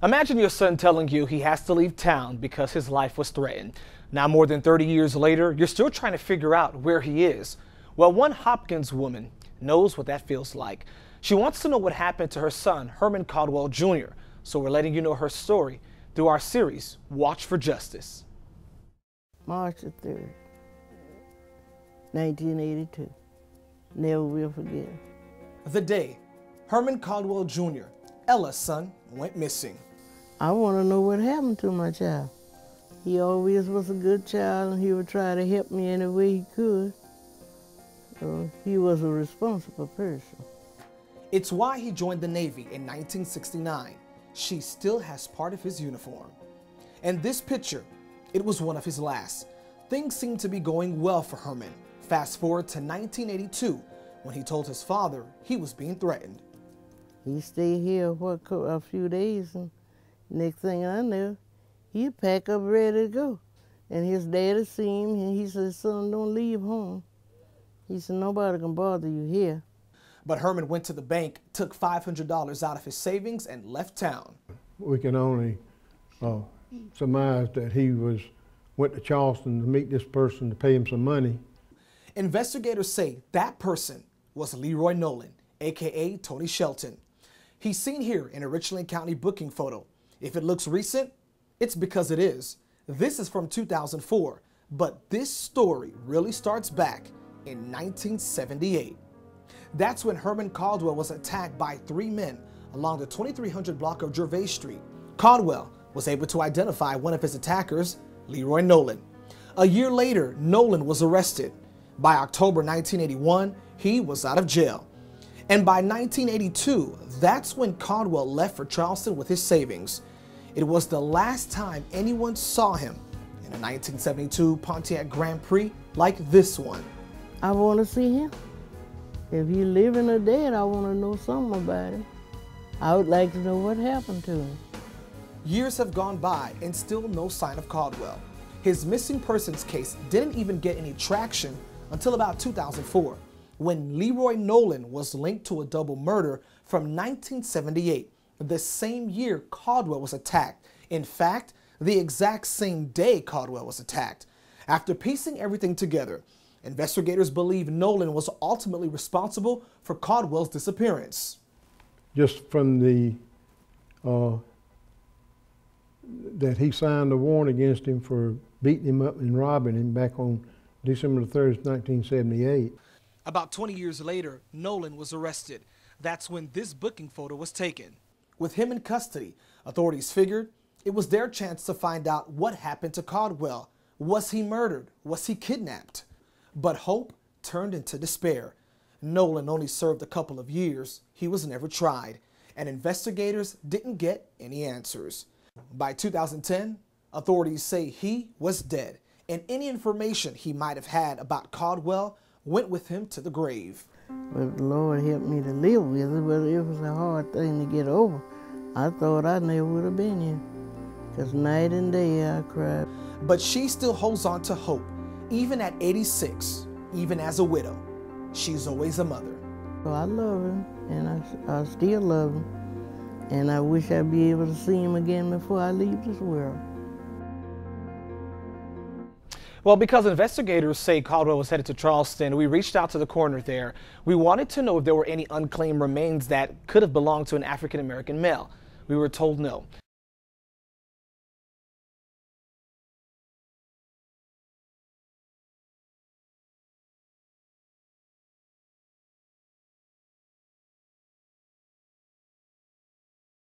Imagine your son telling you he has to leave town because his life was threatened. Now, more than 30 years later, you're still trying to figure out where he is. Well, one Hopkins woman knows what that feels like. She wants to know what happened to her son, Herman Caldwell Jr. So we're letting you know her story through our series, Watch for Justice. March the 3rd, 1982. Never will forget. The day Herman Caldwell Jr., Ella's son, went missing. I want to know what happened to my child. He always was a good child, and he would try to help me any way he could. So he was a responsible person. It's why he joined the Navy in 1969. She still has part of his uniform. And this picture, it was one of his last. Things seemed to be going well for Herman. Fast forward to 1982, when he told his father he was being threatened. He stayed here for a few days, and next thing I knew, he'd pack up ready to go. And his daddy seen him, and he said, "Son, don't leave home." He said, "Nobody can bother you here." But Herman went to the bank, took $500 out of his savings, and left town. We can only surmise that he went to Charleston to meet this person to pay him some money. Investigators say that person was Leroy Nolan, aka Tony Shelton. He's seen here in a Richland County booking photo. If it looks recent, it's because it is. This is from 2004, but this story really starts back in 1978. That's when Herman Caldwell was attacked by 3 men along the 2300 block of Gervais Street. Caldwell was able to identify one of his attackers, Leroy Nolan. A year later, Nolan was arrested. By October 1981, he was out of jail. And by 1982, that's when Caldwell left for Charleston with his savings. It was the last time anyone saw him in a 1972 Pontiac Grand Prix like this one. I want to see him. If he's living or dead, I want to know something about him. I would like to know what happened to him. Years have gone by and still no sign of Caldwell. His missing persons case didn't even get any traction until about 2004, when Leroy Nolan was linked to a double murder from 1978, the same year Caldwell was attacked. In fact, the exact same day Caldwell was attacked. After piecing everything together, investigators believe Nolan was ultimately responsible for Caldwell's disappearance. Just from the that he signed a warrant against him for beating him up and robbing him back on December 3rd, 1978. About 20 years later, Nolan was arrested. That's when this booking photo was taken. With him in custody, authorities figured it was their chance to find out what happened to Caldwell. Was he murdered? Was he kidnapped? But hope turned into despair. Nolan only served a couple of years. He was never tried, and investigators didn't get any answers. By 2010, authorities say he was dead, and any information he might have had about Caldwell went with him to the grave. But the Lord helped me to live with it, but it was a hard thing to get over. I thought I never would have been here, because night and day I cried. But she still holds on to hope, even at 86, even as a widow. She's always a mother. So I love him, and I still love him, and I wish I'd be able to see him again before I leave this world. Well, because investigators say Caldwell was headed to Charleston, we reached out to the coroner there. We wanted to know if there were any unclaimed remains that could have belonged to an African-American male. We were told no.